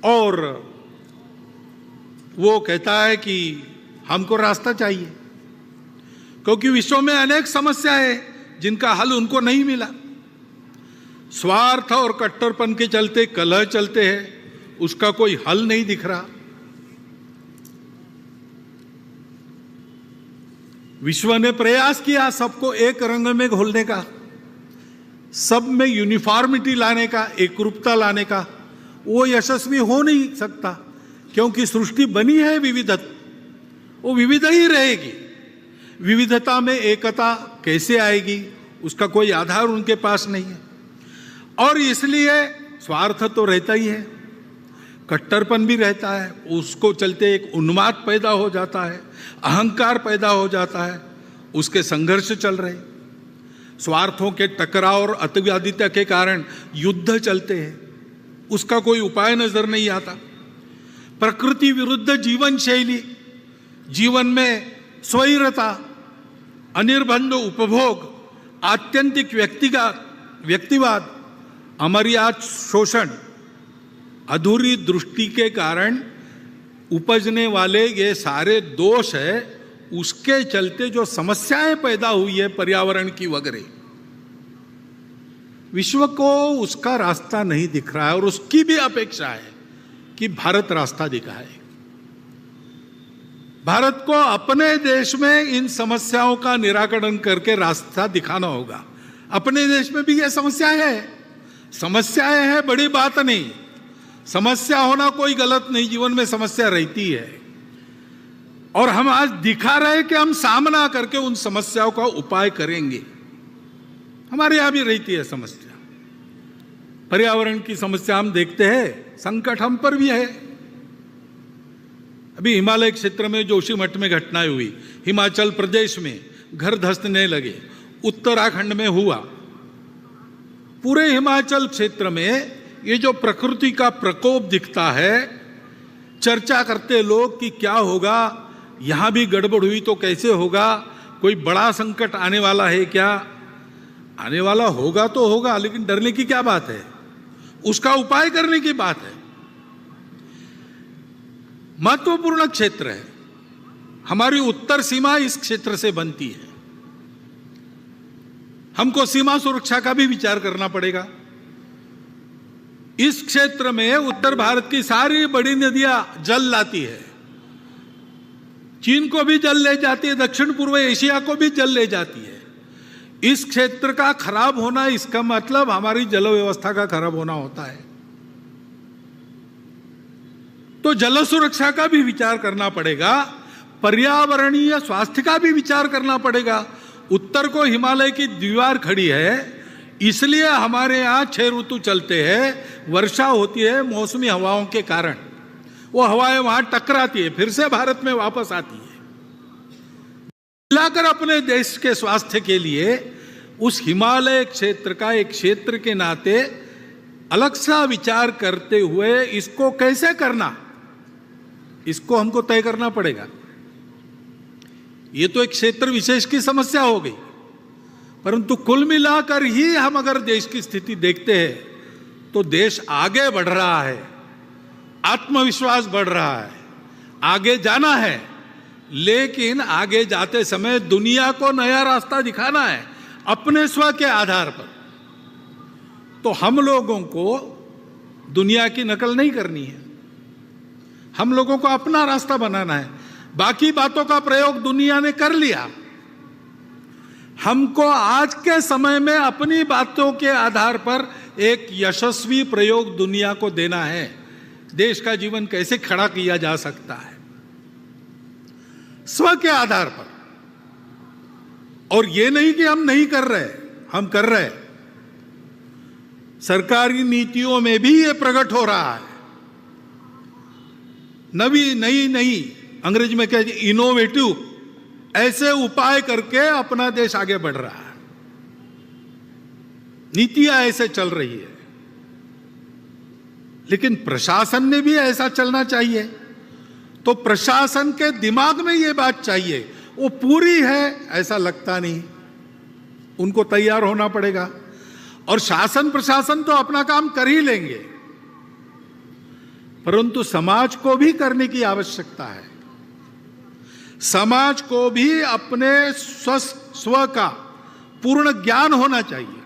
और वो कहता है कि हमको रास्ता चाहिए, क्योंकि विश्व में अनेक समस्याएं जिनका हल उनको नहीं मिला। स्वार्थ और कट्टरपन के चलते कलह चलते हैं, उसका कोई हल नहीं दिख रहा। विश्व ने प्रयास किया सबको एक रंग में घोलने का, सब में यूनिफॉर्मिटी लाने का, एकरूपता लाने का। वो यशस्वी हो नहीं सकता, क्योंकि सृष्टि बनी है विविधता, वो विविध ही रहेगी। विविधता में एकता कैसे आएगी, उसका कोई आधार उनके पास नहीं है। और इसलिए स्वार्थ तो रहता ही है, कट्टरपन भी रहता है, उसको चलते एक उन्माद पैदा हो जाता है, अहंकार पैदा हो जाता है, उसके संघर्ष चल रहे। स्वार्थों के टकराव और अतिवादिता के कारण युद्ध चलते हैं, उसका कोई उपाय नजर नहीं आता। प्रकृति विरुद्ध जीवन शैली, जीवन में स्वैरता, अनिर्बंध उपभोग, आत्यंतिक व्यक्तिवाद, अमर्याद शोषण, अधूरी दृष्टि के कारण उपजने वाले ये सारे दोष है। उसके चलते जो समस्याएं पैदा हुई है पर्यावरण की वगैरह, विश्व को उसका रास्ता नहीं दिख रहा है। और उसकी भी अपेक्षा है कि भारत रास्ता दिखाए। भारत को अपने देश में इन समस्याओं का निराकरण करके रास्ता दिखाना होगा। अपने देश में भी ये समस्याएं हैं, बड़ी बात नहीं। समस्या होना कोई गलत नहीं, जीवन में समस्या रहती है। और हम आज दिखा रहे कि हम सामना करके उन समस्याओं का उपाय करेंगे। हमारे यहां भी रहती है समस्या, पर्यावरण की समस्या हम देखते हैं, संकट हम पर भी है। अभी हिमालय क्षेत्र में जोशीमठ में घटनाएं हुई, हिमाचल प्रदेश में घर धंसने लगे, उत्तराखंड में हुआ। पूरे हिमाचल क्षेत्र में ये जो प्रकृति का प्रकोप दिखता है, चर्चा करते लोग कि क्या होगा, यहां भी गड़बड़ हुई तो कैसे होगा, कोई बड़ा संकट आने वाला है क्या? आने वाला होगा तो होगा, लेकिन डरने की क्या बात है, उसका उपाय करने की बात है। महत्वपूर्ण क्षेत्र है, हमारी उत्तर सीमा इस क्षेत्र से बनती है। हमको सीमा सुरक्षा का भी विचार करना पड़ेगा। इस क्षेत्र में उत्तर भारत की सारी बड़ी नदियां जल लाती है, चीन को भी जल ले जाती है, दक्षिण पूर्व एशिया को भी जल ले जाती है। इस क्षेत्र का खराब होना, इसका मतलब हमारी जल व्यवस्था का खराब होना होता है। तो जल सुरक्षा का भी विचार करना पड़ेगा, पर्यावरणीय स्वास्थ्य का भी विचार करना पड़ेगा। उत्तर को हिमालय की दीवार खड़ी है, इसलिए हमारे यहां 6 ऋतु चलते हैं। वर्षा होती है मौसमी हवाओं के कारण, वो हवाएं वहां टकराती है, फिर से भारत में वापस आती है। मिलाकर अपने देश के स्वास्थ्य के लिए उस हिमालय क्षेत्र का एक क्षेत्र के नाते अलग सा विचार करते हुए इसको कैसे करना, इसको हमको तय करना पड़ेगा। ये तो एक क्षेत्र विशेष की समस्या हो गई, परंतु कुल मिलाकर ही हम अगर देश की स्थिति देखते हैं तो देश आगे बढ़ रहा है, आत्मविश्वास बढ़ रहा है, आगे जाना है। लेकिन आगे जाते समय दुनिया को नया रास्ता दिखाना है अपने स्व के आधार पर। तो हम लोगों को दुनिया की नकल नहीं करनी है, हम लोगों को अपना रास्ता बनाना है। बाकी बातों का प्रयोग दुनिया ने कर लिया, हमको आज के समय में अपनी बातों के आधार पर एक यशस्वी प्रयोग दुनिया को देना है। देश का जीवन कैसे खड़ा किया जा सकता है स्व के आधार पर। और ये नहीं कि हम नहीं कर रहे, हम कर रहे। सरकारी नीतियों में भी ये प्रकट हो रहा है। नई अंग्रेजी में क्या, इनोवेटिव ऐसे उपाय करके अपना देश आगे बढ़ रहा है। नीतियां ऐसे चल रही है, लेकिन प्रशासन ने भी ऐसा चलना चाहिए। तो प्रशासन के दिमाग में ये बात चाहिए, वो पूरी है ऐसा लगता नहीं, उनको तैयार होना पड़ेगा। और शासन प्रशासन तो अपना काम कर ही लेंगे, परंतु समाज को भी करने की आवश्यकता है। समाज को भी अपने स्व का पूर्ण ज्ञान होना चाहिए।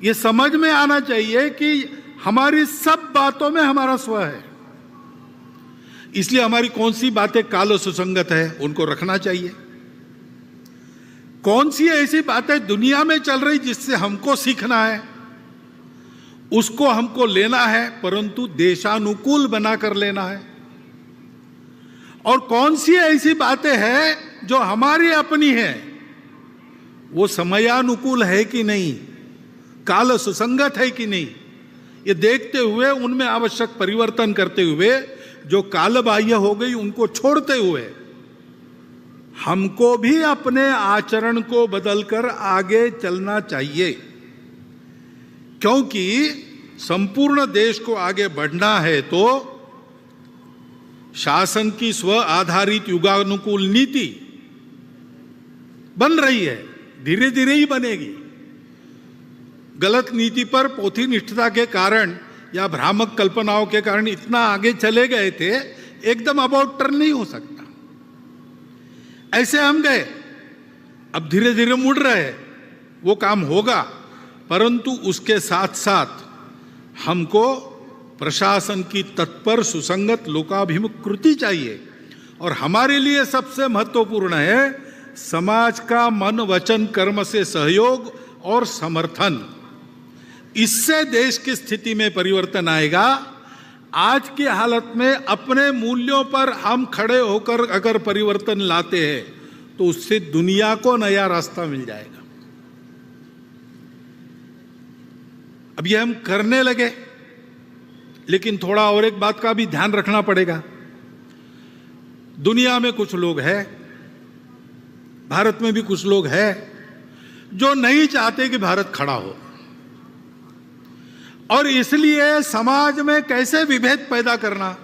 ये समझ में आना चाहिए कि हमारी सब बातों में हमारा स्व है। इसलिए हमारी कौन सी बातें काल सुसंगत है उनको रखना चाहिए। कौन सी ऐसी बातें दुनिया में चल रही जिससे हमको सीखना है उसको हमको लेना है, परंतु देशानुकूल बनाकर लेना है। और कौन सी ऐसी बातें हैं जो हमारी अपनी है, वो समयानुकूल है कि नहीं, काल सुसंगत है कि नहीं, ये देखते हुए उनमें आवश्यक परिवर्तन करते हुए जो काल बाह्य हो गई उनको छोड़ते हुए हमको भी अपने आचरण को बदलकर आगे चलना चाहिए। क्योंकि संपूर्ण देश को आगे बढ़ना है तो शासन की स्व आधारित युगानुकूल नीति बन रही है, धीरे धीरे ही बनेगी। गलत नीति पर पोथी निष्ठता के कारण या भ्रामक कल्पनाओं के कारण इतना आगे चले गए थे, एकदम अबाउट टर्न नहीं हो सकता। ऐसे हम गए, अब धीरे धीरे मुड़ रहे हैं, वो काम होगा, परंतु उसके साथ साथ हमको प्रशासन की तत्पर सुसंगत लोकाभिमुख कृति चाहिए। और हमारे लिए सबसे महत्वपूर्ण है समाज का मन वचन कर्म से सहयोग और समर्थन। इससे देश की स्थिति में परिवर्तन आएगा। आज की हालत में अपने मूल्यों पर हम खड़े होकर अगर परिवर्तन लाते हैं तो उससे दुनिया को नया रास्ता मिल जाएगा। अब ये हम करने लगे, लेकिन थोड़ा और एक बात का भी ध्यान रखना पड़ेगा। दुनिया में कुछ लोग हैं, भारत में भी कुछ लोग हैं जो नहीं चाहते कि भारत खड़ा हो, और इसलिए समाज में कैसे विभेद पैदा करना,